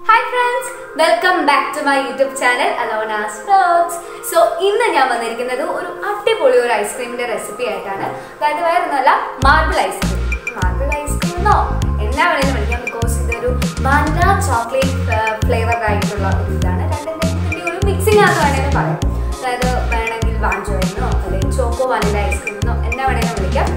Hi friends, welcome back to my YouTube channel Alona's Vlogs. So, ഇന്ന് ഞാൻ വന്നിരിക്കുന്നത് ഒരു അടിപൊളി ഒരു ഐസ്ക്രീമിന്റെ റെസിപ്പി ആയിട്ടാണ്. അതായത് വേറൊന്നുമല്ല മാർബിൾ ഐസ്ക്രീം. മാർബിൾ ഐസ്ക്രീം എന്നോ എന്നാ വേണമെങ്കിലും വിളിക്കാം. ബിക്കോസ് ഇതൊരു വാനില ചോക്ലേറ്റ് ഫ്ലേവർഡ് ആയിട്ടുള്ള ഒരു ഇതാണ്. രണ്ടിന്റെ ഒരു മിക്സിംഗ് ആണെന്ന് വേണമെങ്കിൽ പറയാം. അതായത് വേണമെങ്കിൽ വാഞ്ചോയെന്നോ അല്ലെങ്കിൽ ചോക്കോ വാനില ഐസ്ക്രീം എന്നോ എന്നാ വേണമെങ്കിലും വിളിക്കാം.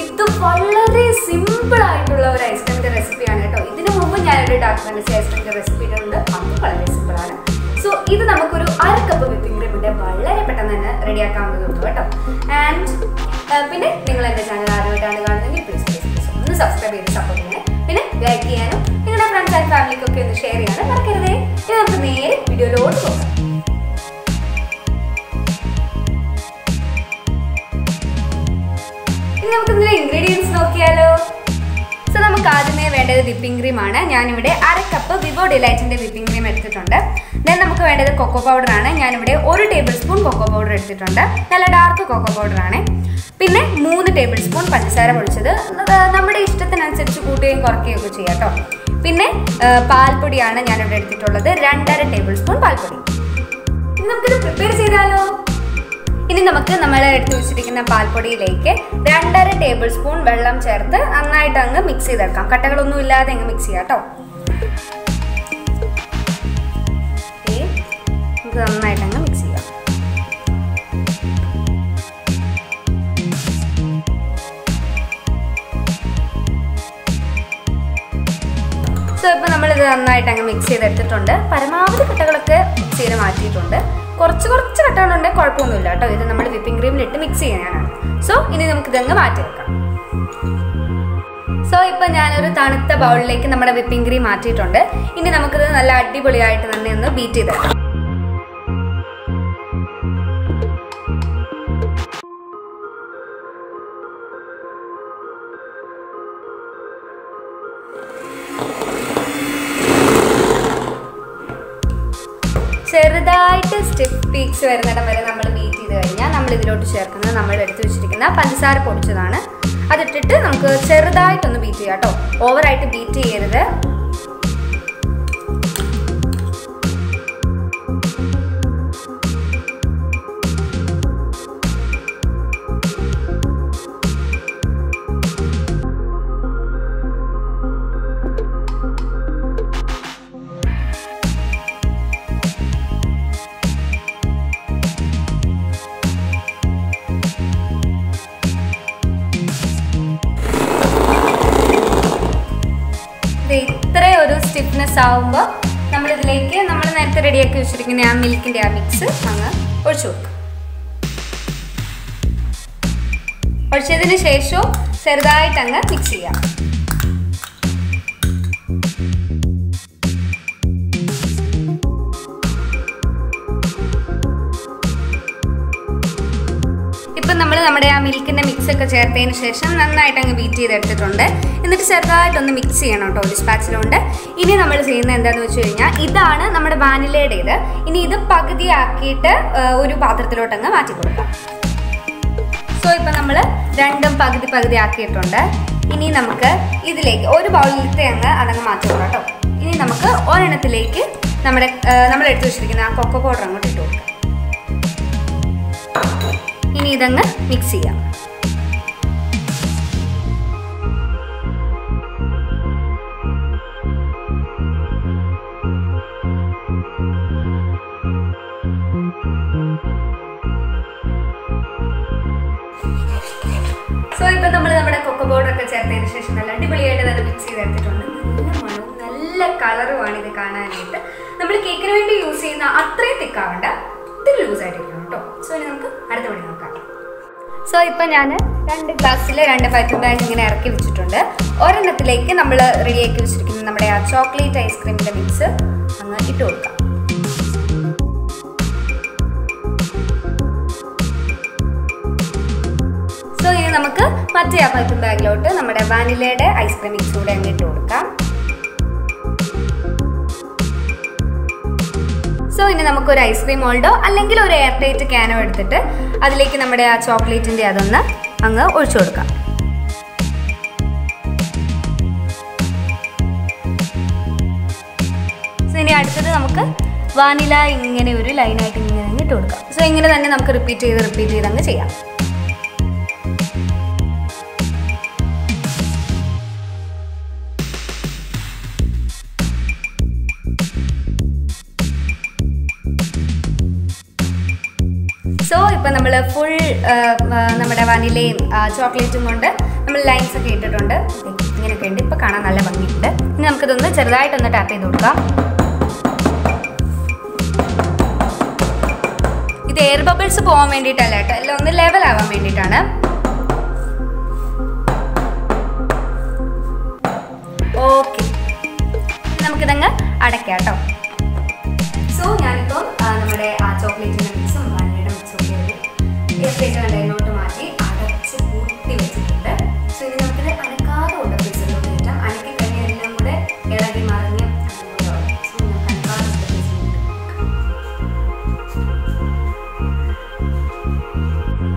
ഇത് വളരെ സിമ്പിൾ ആയിട്ടുള്ള ഒരു ഐസ്ക്രീമിന്റെ റെസിപ്പിയാണ് കേട്ടോ. ഇതിനു മുമ്പ് ഞാനൊരു ഡാർക്ക് ഫാന്റസി ഐസ്ക്രീമിന്റെ റെസിപ്പി ഇടുന്നുണ്ട്. അത് വളരെ സിമ്പിൾ ആണ്. സോ ഇത് നമുക്കൊരു 1/2 കപ്പ് വിപ്പിംഗ് ക്രീമിന്റെ വളരെ പെട്ടെന്ന് തന്നെ റെഡിയാക്കാവുന്നതുള്ളൂ കേട്ടോ. ആൻഡ് പിന്നെ നിങ്ങൾ എൻ്റെ ചാനൽ ആദ്യമായിട്ടാണ് കാണുന്നതെങ്കിൽ പ്ലീസ് ഒന്ന് സബ്സ്ക്രൈബ് ചെയ്ത് സപ്പോർട്ട് ചെയ്യണേ. പിന്നെ ലൈക്ക് ചെയ്യാനും നിങ്ങളുടെ ഫ്രണ്ട്സ് ആൻഡ് ഫാമിലിക്കൊക്കെ ഒന്ന് ഷെയർ ചെയ്യാനും മറക്കരുതേ. ഇത് നമുക്ക് നേരെ വീഡിയോയിലോട്ട് പോകാം. നമുക്ക് ഇതിലെ ഇൻഗ്രീഡിയൻസ് നോക്കിയാലോ. സോ നമുക്ക് ആദ്യമേ വേണ്ടത് വിപ്പിംഗ് ക്രീം ആണ്. ഞാനിവിടെ 1/2 കപ്പ് വിവോ ഡിലൈറ്റിന്റെ വിപ്പിംഗ് ക്രീം എടുത്തിട്ടുണ്ട്. ദെൻ നമുക്ക് വേണ്ടത് കൊക്കോ പൗഡർ ആണ്. ഞാനിവിടെ 1 ടേബിൾ സ്പൂൺ കൊക്കോ പൗഡർ എടുത്തിട്ടുണ്ട്. നല്ല ഡാർക്ക് കൊക്കോ പൗഡർ ആണ്. പിന്നെ 3 ടേബിൾ സ്പൂൺ പഞ്ചസാര പൊടിച്ചത്. നമ്മുടെ ഇഷ്ടത്തിനനുസരിച്ച് കൂട്ടുകയും കുറയ്ക്കുകയും ഒക്കെ ചെയ്യാം കേട്ടോ. പിന്നെ പാൽപ്പൊടിയാണ് ഞാനിവിടെ എടുത്തിട്ടുള്ളത്. 2.5 ടേബിൾ സ്പൂൺ പാൽപ്പൊടി. ഇനി നമുക്കിത് പ്രിപ്പയർ ചെയ്താലോ. ഇനി നമുക്ക് നമ്മൾ എടുത്തു വെച്ചിരിക്കുന്ന പാൽപ്പൊടിയിലേക്ക് 2.5 ടേബിൾ സ്പൂൺ വെള്ളം ചേർത്ത് നന്നായിട്ട് അങ്ങ് മിക്സ് ചെയ്തെടുക്കാം. കട്ടകളൊന്നും ഇല്ലാതെ അങ്ങ് മിക്സ് ചെയ്യാം കേട്ടോ. നമുക്ക് നന്നായിട്ട് അങ്ങ് മിക്സ് ചെയ്യാം. സോ ഇപ്പം നമ്മളിത് നന്നായിട്ട് അങ്ങ് മിക്സ് ചെയ്തെടുത്തിട്ടുണ്ട്. പരമാവധി കട്ടകളൊക്കെ മിക്സ് ചെയ്ത് മാറ്റിയിട്ടുണ്ട്. കുറച്ച് കട്ടകളുണ്ടെങ്കിൽ കുഴപ്പമൊന്നുമില്ല കേട്ടോ. ഇത് നമ്മൾ വിപ്പിംഗ് ക്രീമിലിട്ട് മിക്സ് ചെയ്യാനാണ്. സോ ഇനി നമുക്ക് ഇതങ്ങ് മാറ്റി വെക്കാം. സോ ഇപ്പം ഞാനൊരു തണുത്ത ബൗളിലേക്ക് നമ്മുടെ വിപ്പിംഗ് ക്രീം മാറ്റിയിട്ടുണ്ട്. ഇനി നമുക്കിത് നല്ല അടിപൊളിയായിട്ട് തന്നെ ഒന്ന് ബീറ്റ് ചെയ്തെടുക്കാം. ചെറുതായിട്ട് സ്റ്റിഫ് പീക്സ് വരുന്നിടം വരെ നമ്മൾ ബീറ്റ് ചെയ്ത് കഴിഞ്ഞാൽ നമ്മൾ ഇതിലോട്ട് ചേർക്കുന്നത് നമ്മൾ എടുത്തു വെച്ചിരിക്കുന്ന പഞ്ചസാര പൊടിച്ചതാണ്. അതിട്ടിട്ട് നമുക്ക് ചെറുതായിട്ടൊന്ന് ബീറ്റ് ചെയ്യാം കേട്ടോ. ഓവറായിട്ട് ബീറ്റ് ചെയ്യരുത്. ഇത്രയൊരു സ്റ്റിഫ്നെസ് ആവുമ്പോൾ നമ്മളിതിലേക്ക് നമ്മൾ നേരത്തെ റെഡിയാക്കി വെച്ചിരിക്കുന്ന ആ മിൽക്കിൻ്റെ ആ മിക്സ് അങ്ങ് ഒഴിച്ചു കൊടുക്കും. ഒഴിച്ചതിന് ശേഷവും ചെറുതായിട്ട് അങ്ങ് മിക്സ് ചെയ്യാം. ഇപ്പം നമ്മൾ നമ്മുടെ ആ മിൽക്കിൻ്റെ മിക്സൊക്കെ ചേർത്തതിന് ശേഷം നന്നായിട്ട് അങ്ങ് ബീറ്റ് ചെയ്തെടുത്തിട്ടുണ്ട്. എന്നിട്ട് ചെറുതായിട്ടൊന്ന് മിക്സ് ചെയ്യണം കേട്ടോ ഒരു സ്പാച്ചിലുണ്ട്. ഇനി നമ്മൾ ചെയ്യുന്നത് എന്താണെന്ന് വെച്ച് കഴിഞ്ഞാൽ ഇതാണ് നമ്മുടെ വാനിലയുടെ ഇത്. ഇനി ഇത് പകുതിയാക്കിയിട്ട് ഒരു പാത്രത്തിലോട്ടങ്ങ് മാറ്റി കൊടുക്കാം. സോ ഇപ്പം നമ്മൾ രണ്ടും പകുതി ആക്കിയിട്ടുണ്ട്. ഇനി നമുക്ക് ഇതിലേക്ക് ഒരു ബൗളിലത്തെ അതങ്ങ് മാറ്റി കൊടുക്കാം കേട്ടോ. ഇനി നമുക്ക് ഒരെണ്ണത്തിലേക്ക് നമ്മൾ എടുത്തു വെച്ചിരിക്കുന്ന ആ കൊക്കോ പൗഡർ അങ്ങോട്ട് ഇട്ട് കൊടുക്കാം. ഇനി ഇതങ്ങ് മിക്സ് ചെയ്യാം. സോ ഇപ്പം നമ്മൾ നമ്മുടെ കൊക്കോ പൗഡറൊക്കെ ചേർത്തതിന് ശേഷം നല്ല അടിപൊളിയായിട്ട് തന്നെ മിക്സ് ചെയ്തെടുത്തിട്ടുണ്ട്. നല്ല മണവും നല്ല കളറുമാണ് ഇത് കാണാനായിട്ട്. നമ്മൾ കേക്കിന് വേണ്ടി യൂസ് ചെയ്യുന്ന അത്രയും തിക്കാവണ്ട, ഒത്തിരി ലൂസായിട്ടിരിക്കണം കേട്ടോ. സോ ഇനി നമുക്ക് അടുത്ത പണി നോക്കാം. സോ ഇപ്പം ഞാൻ 2 ഗ്ലാസ്സിൽ 2 പൈപ്പിംഗ് ബാഗ് ഇങ്ങനെ ഇറക്കി വെച്ചിട്ടുണ്ട്. ഒരെണ്ണത്തിലേക്ക് നമ്മൾ റെഡിയാക്കി വെച്ചിരിക്കുന്ന നമ്മുടെ ആ ചോക്ലേറ്റ് ഐസ്ക്രീമിൻ്റെ മിക്സ് അങ്ങ് ഇട്ട് കൊടുക്കാം. സോ ഇനി നമുക്ക് മറ്റേ ആ പൈപ്പിംഗ് ബാഗിലോട്ട് നമ്മുടെ വാനിലയുടെ ഐസ്ക്രീം മിക്സ് കൂടെ അങ്ങ് ഇട്ട് കൊടുക്കാം. സോ ഇനി നമുക്കൊരു ഐസ്ക്രീം മോൾഡോ അല്ലെങ്കിൽ ഒരു എയർ ടൈറ്റ് ക്യാനോ എടുത്തിട്ട് അതിലേക്ക് നമ്മുടെ ആ ചോക്ലേറ്റിൻ്റെ അതൊന്ന് അങ്ങ് ഒഴിച്ചു കൊടുക്കാം. സോ അടുത്തത് നമുക്ക് വാനില ഇങ്ങനെ ഒരു ലൈനായിട്ട് ഇങ്ങനെ ഇട്ട് കൊടുക്കാം. സോ ഇങ്ങനെ തന്നെ നമുക്ക് റിപ്പീറ്റ് ചെയ്ത് അങ്ങ് ചെയ്യാം. സോ ഇപ്പം നമ്മൾ ഫുൾ നമ്മുടെ വാനിലയും ചോക്ലേറ്റും കൊണ്ട് നമ്മൾ ലൈൻസ് ഒക്കെ ഇട്ടിട്ടുണ്ട്. ഇങ്ങനെയൊക്കെ ഉണ്ട്. ഇപ്പോൾ കാണാൻ നല്ല ഭംഗിയുണ്ട്. ഇനി നമുക്കിതൊന്ന് ചെറുതായിട്ടൊന്ന് ടാപ്പ് ചെയ്ത് കൊടുക്കാം. ഇത് എയർ ബബിൾസ് പോകാൻ വേണ്ടിയിട്ടല്ല കേട്ടോ, എല്ലാം ഒന്ന് ലെവലാവാൻ വേണ്ടിയിട്ടാണ്. ഓക്കെ, നമുക്കിതങ്ങ് അടയ്ക്കാം കേട്ടോ. സോ ഞാനിപ്പം നമ്മുടെ ആ ചോക്ലേറ്റിൻ്റെ മിക്സും വാനിലയുടെ മിക്സും ഒക്കെ എയർപ്ലേറ്റ് കണ്ടെയ്നറിലോട്ട് മാറ്റി അടച്ച് കൂട്ടി വെച്ചിട്ടുണ്ട്. സോ ഇനി നമുക്കിത് അനക്കാതെ കൊണ്ട് ഫ്രീസറിലോട്ട് കയറ്റാം. അനക്കി കഴിഞ്ഞാൽ എല്ലാം കൂടെ ഇളകി മറിഞ്ഞ്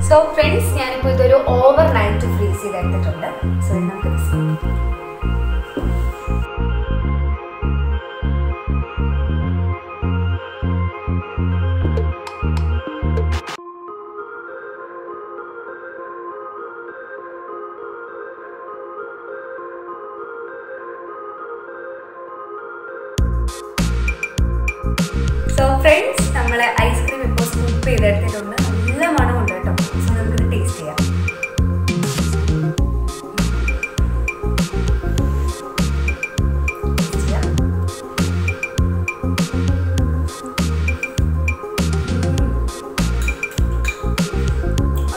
സോ ഫ്രണ്ട്സ്, ഞാനിപ്പോൾ ഇതൊരു ഓവർ നൈറ്റ് ഫ്രീസ് ചെയ്തെടുത്തിട്ടുണ്ട്. സോ നമുക്ക് സോ ഫ്രണ്ട്സ്, നമ്മൾ ഐസ്ക്രീം ഇപ്പോൾ സ്കൂപ്പ് ചെയ്തെടുത്തിട്ടുണ്ട്. നല്ല മണമുണ്ട് കേട്ടോ. സോ നമുക്കിത് ടേസ്റ്റ് ചെയ്യാം.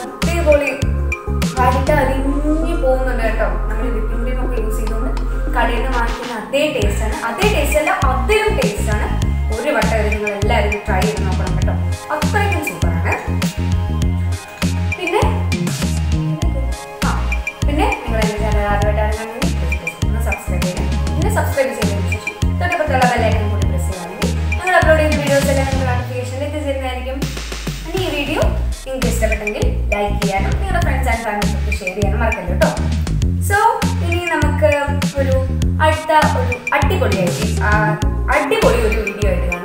അടിപൊളി, കടിട്ട് അരിഞ്ഞ് പോകുന്നുണ്ട് കേട്ടോ. നമ്മൾ വിപ്പിംഗ് ക്രീം ഒക്കെ യൂസ് ചെയ്തുകൊണ്ട് കടയിൽ നിന്ന് വാങ്ങിക്കുന്ന അതേ ടേസ്റ്റാണ്. അതേ ടേസ്റ്റ് അല്ല, അതിലും ടേസ്റ്റാണ്. ഒരു വട്ടം ഇത് നിങ്ങൾ എല്ലാവരും ട്രൈ ചെയ്ത് നോക്കണം കേട്ടോ. അത്രയ്ക്കും സൂപ്പറാണ്. പിന്നെ നിങ്ങൾ എൻ്റെ ചാനൽ ആദ്യമായിട്ടാണ് ഒന്ന് സബ്സ്ക്രൈബ് ചെയ്യണം. പിന്നെ സബ്സ്ക്രൈബ് ചെയ്തതിന് ശേഷം തൊട്ടപ്പുറത്തുള്ള ബെല്ലൈക്കൺ കൂടി പ്രസ് ചെയ്യുകയാണെങ്കിൽ ഞങ്ങൾ അപ്ലോഡ് ചെയ്യുന്ന വീഡിയോസ് എല്ലാം നിങ്ങൾ നോട്ടിഫിക്കേഷനിൽ എത്തിച്ചേരുന്നതായിരിക്കും. ഇനി ഈ വീഡിയോ നിങ്ങൾക്ക് ഇഷ്ടപ്പെട്ടെങ്കിൽ ലൈക്ക് ചെയ്യാനും നിങ്ങളുടെ ഫ്രണ്ട്സ് ആൻഡ് ഫാമിലിക്ക് ഷെയർ ചെയ്യാനും മറക്കല്ലോ കേട്ടോ. സോ ഇനി നമുക്ക് അടുത്ത ഒരു അടിപൊളി ഒരു വീഡിയോ ആയിട്ട് കാണാം.